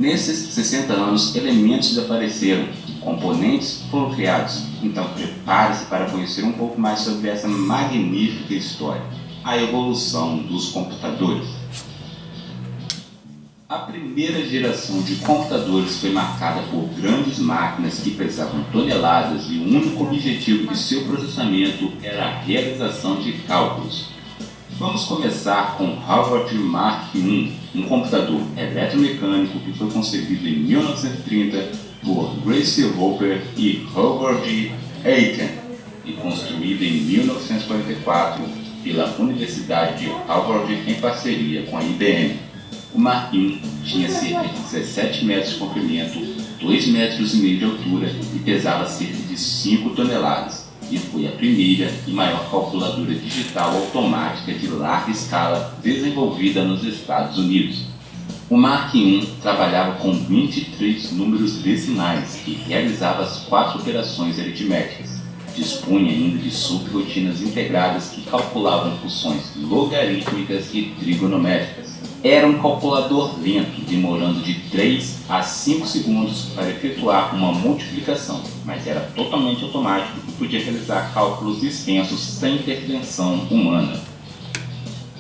Nesses 60 anos, elementos desapareceram, componentes foram criados. Então prepare-se para conhecer um pouco mais sobre essa magnífica história, a evolução dos computadores. A primeira geração de computadores foi marcada por grandes máquinas que pesavam toneladas e o único objetivo de seu processamento era a realização de cálculos. Vamos começar com Harvard Mark I, um computador eletromecânico que foi concebido em 1930 por Grace Hopper e Howard Aiken e construído em 1944 pela Universidade de Harvard em parceria com a IBM. O Mark I tinha cerca de 17 metros de comprimento, 2,5 metros de altura e pesava cerca de 5 toneladas, e foi a primeira e maior calculadora digital automática de larga escala desenvolvida nos Estados Unidos. O Mark I trabalhava com 23 números decimais e realizava as 4 operações aritméticas. Dispunha ainda de subrotinas integradas que calculavam funções logarítmicas e trigonométricas. Era um calculador lento, demorando de 3 a 5 segundos para efetuar uma multiplicação, mas era totalmente automático e podia realizar cálculos extensos sem intervenção humana.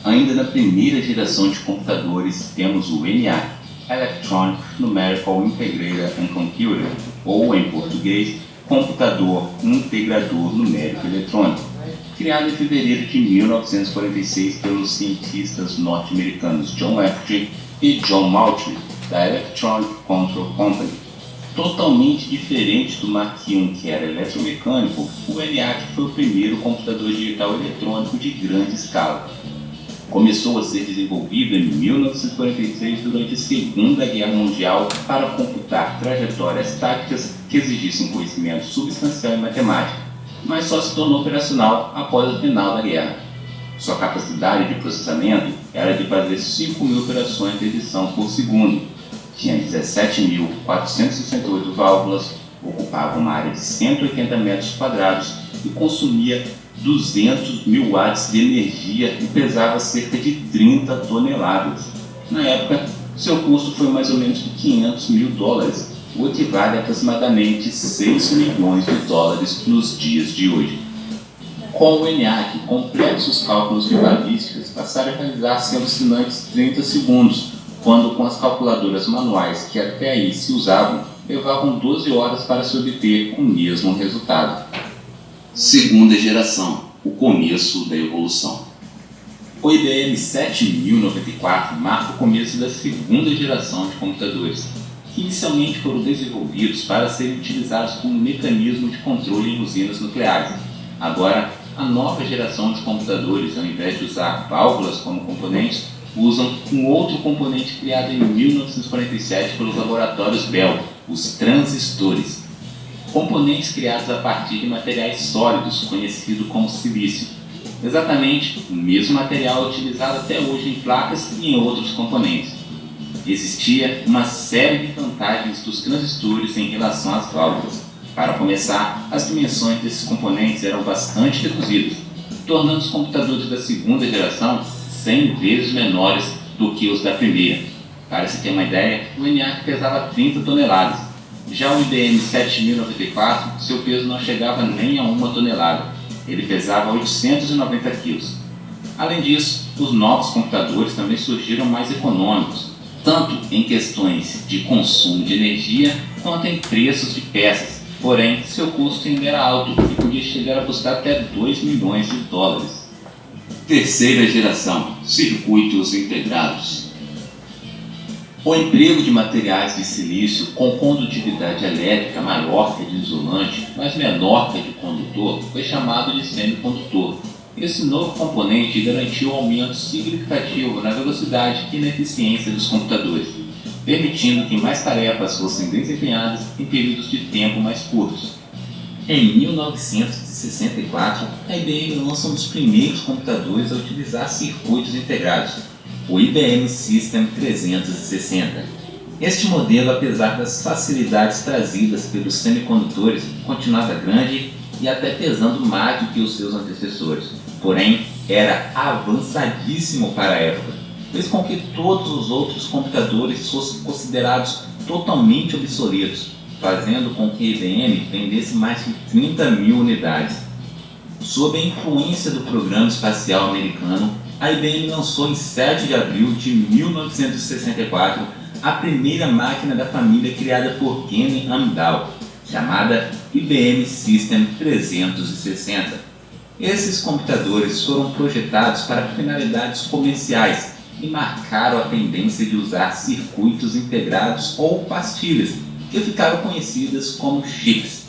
Ainda na primeira geração de computadores temos o ENIAC, Electronic Numerical Integrator and Computer, ou em português, Computador Integrador Numérico Eletrônico, criado em fevereiro de 1946 pelos cientistas norte-americanos John Lafferty e John Maltby, da Electronic Control Company. Totalmente diferente do Mark I, que era eletromecânico, o ENIAC foi o primeiro computador digital eletrônico de grande escala. Começou a ser desenvolvido em 1946 durante a Segunda Guerra Mundial para computar trajetórias táticas que exigissem conhecimento substancial em matemática, mas só se tornou operacional após o final da guerra. Sua capacidade de processamento era de fazer 5.000 operações de edição por segundo, tinha 17.468 válvulas, ocupava uma área de 180 metros quadrados e consumia 200.000 watts de energia e pesava cerca de 30 toneladas. Na época, seu custo foi mais ou menos de $500 mil, o que equivale a aproximadamente 6 milhões de dólares nos dias de hoje. Com o ENIAC, complexos cálculos cabalísticos passaram a realizar-se em alucinantes 30 segundos, quando com as calculadoras manuais que até aí se usavam, levavam 12 horas para se obter o mesmo resultado. Segunda geração, o começo da evolução. O IBM 7094 marca o começo da segunda geração de computadores, que inicialmente foram desenvolvidos para serem utilizados como mecanismo de controle em usinas nucleares. Agora, a nova geração de computadores, ao invés de usar válvulas como componentes, usam um outro componente criado em 1947 pelos laboratórios Bell, os transistores. Componentes criados a partir de materiais sólidos, conhecido como silício. Exatamente o mesmo material utilizado até hoje em placas e em outros componentes. Existia uma série de vantagens dos transistores em relação às válvulas. Para começar, as dimensões desses componentes eram bastante reduzidas, tornando os computadores da segunda geração 100 vezes menores do que os da primeira. Para se ter uma ideia, o ENIAC pesava 30 toneladas. Já o IBM 7094, seu peso não chegava nem a 1 tonelada. Ele pesava 890 kg. Além disso, os novos computadores também surgiram mais econômicos, tanto em questões de consumo de energia quanto em preços de peças. Porém, seu custo ainda era alto e podia chegar a custar até 2 milhões de dólares. Terceira geração, circuitos integrados. O emprego de materiais de silício com condutividade elétrica maior que a de isolante, mas menor que a de condutor, foi chamado de semicondutor. Esse novo componente garantiu um aumento significativo na velocidade e na eficiência dos computadores, permitindo que mais tarefas fossem desempenhadas em períodos de tempo mais curtos. Em 1964, a IBM lança um dos primeiros computadores a utilizar circuitos integrados, o IBM System 360. Este modelo, apesar das facilidades trazidas pelos semicondutores, continuava grande e até pesando mais do que os seus antecessores. Porém, era avançadíssimo para a época, fez com que todos os outros computadores fossem considerados totalmente obsoletos, fazendo com que a IBM vendesse mais de 30 mil unidades. Sob a influência do programa espacial americano, a IBM lançou em 7 de abril de 1964 a primeira máquina da família criada por Kenny Amdahl, chamada IBM System 360. Esses computadores foram projetados para finalidades comerciais e marcaram a tendência de usar circuitos integrados ou pastilhas, que ficaram conhecidas como chips.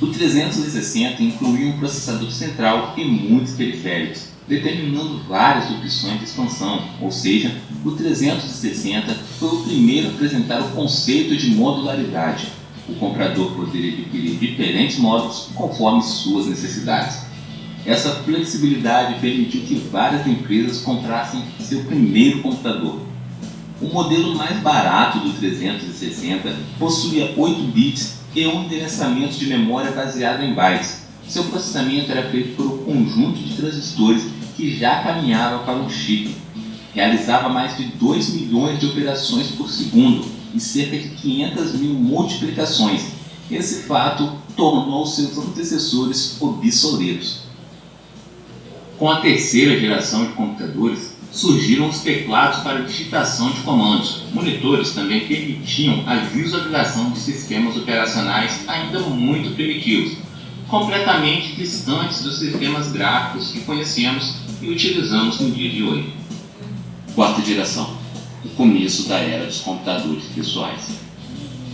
O 360 incluía um processador central e muitos periféricos, determinando várias opções de expansão, ou seja, o 360 foi o primeiro a apresentar o conceito de modularidade. O comprador poderia adquirir diferentes módulos conforme suas necessidades. Essa flexibilidade permitiu que várias empresas comprassem seu primeiro computador. O modelo mais barato do 360 possuía 8 bits e um endereçamento de memória baseado em bytes. Seu processamento era feito por um conjunto de transistores que já caminhava para um chip. Realizava mais de 2 milhões de operações por segundo e cerca de 500 mil multiplicações. Esse fato tornou seus antecessores obsoletos. Com a terceira geração de computadores, surgiram os teclados para digitação de comandos. Monitores também permitiam a visualização de sistemas operacionais ainda muito primitivos, completamente distantes dos sistemas gráficos que conhecemos e utilizamos no dia de hoje. Quarta geração, o começo da era dos computadores pessoais.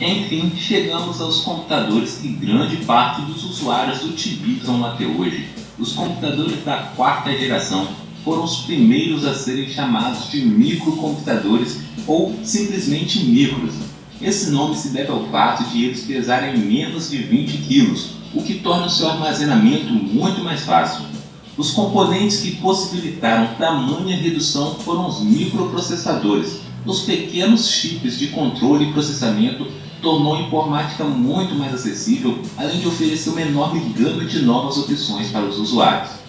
Enfim, chegamos aos computadores que grande parte dos usuários utilizam até hoje. Os computadores da quarta geração foram os primeiros a serem chamados de microcomputadores ou simplesmente micros. Esse nome se deve ao fato de eles pesarem menos de 20 kg, o que torna o seu armazenamento muito mais fácil. Os componentes que possibilitaram tamanha redução foram os microprocessadores. Os pequenos chips de controle e processamento tornou a informática muito mais acessível, além de oferecer uma enorme gama de novas opções para os usuários.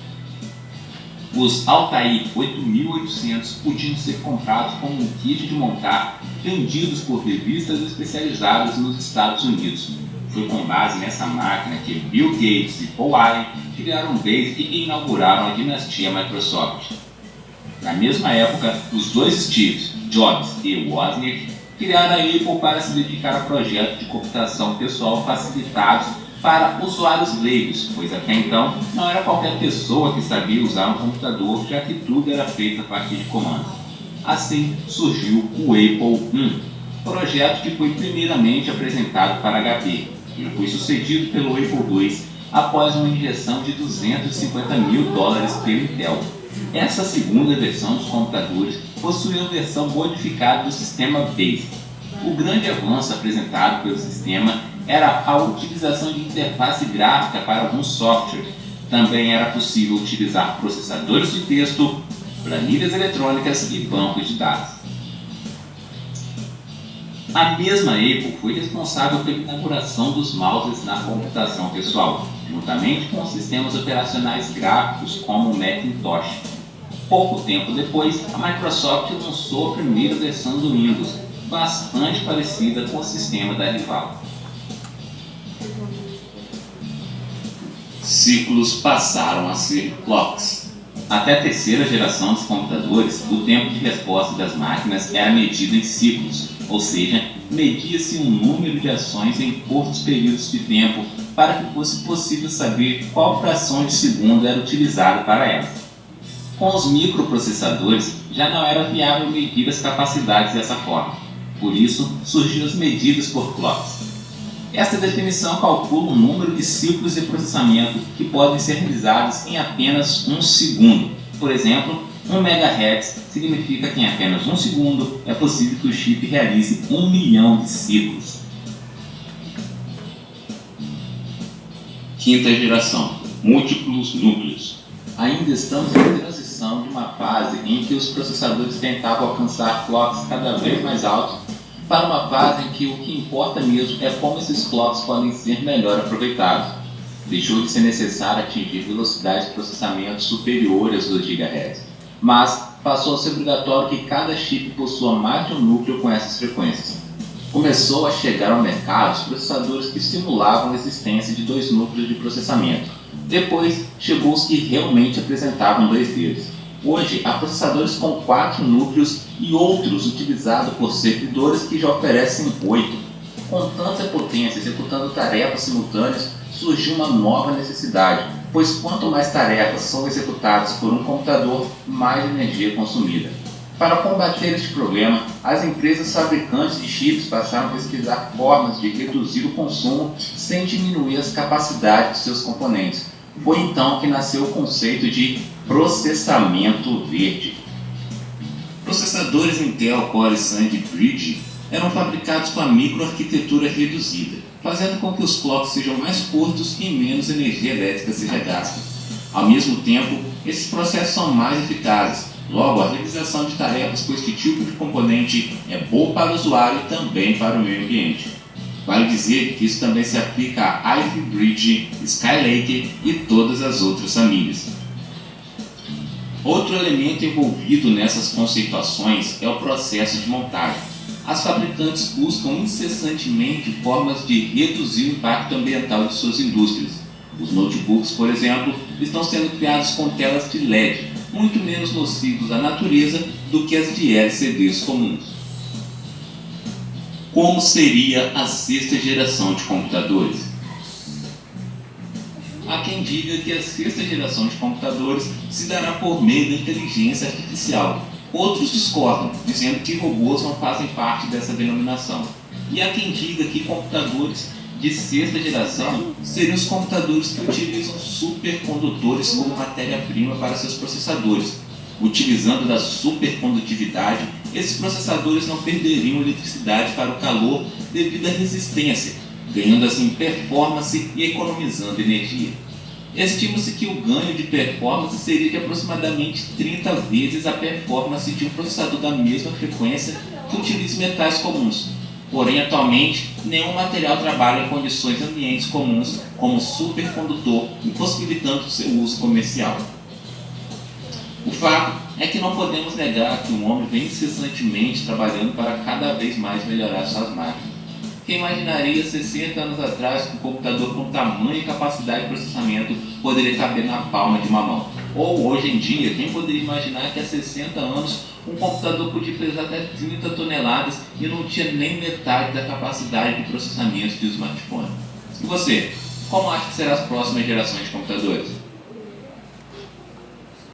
Os Altair 8800 podiam ser comprados como um kit de montar, vendidos por revistas especializadas nos Estados Unidos. Foi com base nessa máquina que Bill Gates e Paul Allen criaram o BASIC e inauguraram a dinastia Microsoft. Na mesma época, os dois Steves, Jobs e Wozniak, criaram a Apple para se dedicar a projetos de computação pessoal facilitados para usuários leigos, pois até então não era qualquer pessoa que sabia usar um computador, já que tudo era feito a partir de comandos. Assim surgiu o Apple I, projeto que foi primeiramente apresentado para HP e foi sucedido pelo Apple II após uma injeção de $250 mil pelo Intel. Essa segunda versão dos computadores possuía uma versão modificada do sistema BASIC. O grande avanço apresentado pelo sistema era a utilização de interface gráfica para alguns softwares. Também era possível utilizar processadores de texto, planilhas eletrônicas e bancos de dados. A mesma Apple foi responsável pela inauguração dos mouses na computação pessoal, juntamente com sistemas operacionais gráficos como o Macintosh. Pouco tempo depois, a Microsoft lançou a primeira versão do Windows, bastante parecida com o sistema da rival. Ciclos passaram a ser clocks. Até a terceira geração dos computadores, o tempo de resposta das máquinas era medido em ciclos, ou seja, media-se um número de ações em curtos períodos de tempo para que fosse possível saber qual fração de segundo era utilizada para ela. Com os microprocessadores, já não era viável medir as capacidades dessa forma. Por isso, surgiram as medidas por clocks. Esta definição calcula o número de ciclos de processamento que podem ser realizados em apenas um segundo. Por exemplo, 1 MHz significa que em apenas um segundo é possível que o chip realize 1 milhão de ciclos. Quinta geração, múltiplos núcleos. Ainda estamos em transição de uma fase em que os processadores tentavam alcançar clocks cada vez mais altos para uma fase em que o que importa mesmo é como esses clocks podem ser melhor aproveitados. Deixou de ser necessário atingir velocidades de processamento superiores aos 2 GHz. Mas, passou a ser obrigatório que cada chip possua mais de um núcleo com essas frequências. Começou a chegar ao mercado os processadores que simulavam a existência de 2 núcleos de processamento. Depois, chegou os que realmente apresentavam 2 deles. Hoje, há processadores com 4 núcleos e outros utilizados por servidores que já oferecem 8. Com tanta potência executando tarefas simultâneas, surgiu uma nova necessidade, pois quanto mais tarefas são executadas por um computador, mais energia é consumida. Para combater este problema, as empresas fabricantes de chips passaram a pesquisar formas de reduzir o consumo sem diminuir as capacidades de seus componentes. Foi então que nasceu o conceito de processamento verde. Processadores Intel Core Sandy Bridge eram fabricados com a microarquitetura reduzida, fazendo com que os clocks sejam mais curtos e menos energia elétrica seja gasta. Ao mesmo tempo, esses processos são mais eficazes. Logo, a realização de tarefas com este tipo de componente é boa para o usuário e também para o meio ambiente. Vale dizer que isso também se aplica a Ivy Bridge, Skylake e todas as outras famílias. Outro elemento envolvido nessas conceituações é o processo de montagem. As fabricantes buscam incessantemente formas de reduzir o impacto ambiental de suas indústrias. Os notebooks, por exemplo, estão sendo criados com telas de LED, muito menos nocivos à natureza do que as de LCDs comuns. Como seria a 6ª geração de computadores? Há quem diga que a 6ª geração de computadores se dará por meio da inteligência artificial. Outros discordam, dizendo que robôs não fazem parte dessa denominação. E há quem diga que computadores de 6ª geração seriam os computadores que utilizam supercondutores como matéria-prima para seus processadores. Utilizando da supercondutividade, esses processadores não perderiam eletricidade para o calor devido à resistência, ganhando assim performance e economizando energia. Estima-se que o ganho de performance seria de aproximadamente 30 vezes a performance de um processador da mesma frequência que utiliza metais comuns. Porém, atualmente, nenhum material trabalha em condições ambientes comuns como supercondutor, impossibilitando seu uso comercial. O fato é que não podemos negar que o homem vem incessantemente trabalhando para cada vez mais melhorar suas máquinas. Quem imaginaria 60 anos atrás que um computador com tamanho e capacidade de processamento poderia caber na palma de uma mão? Ou hoje em dia, quem poderia imaginar que há 60 anos um computador podia pesar até 30 toneladas e não tinha nem metade da capacidade de processamento de um smartphone? E você, como acha que serão as próximas gerações de computadores?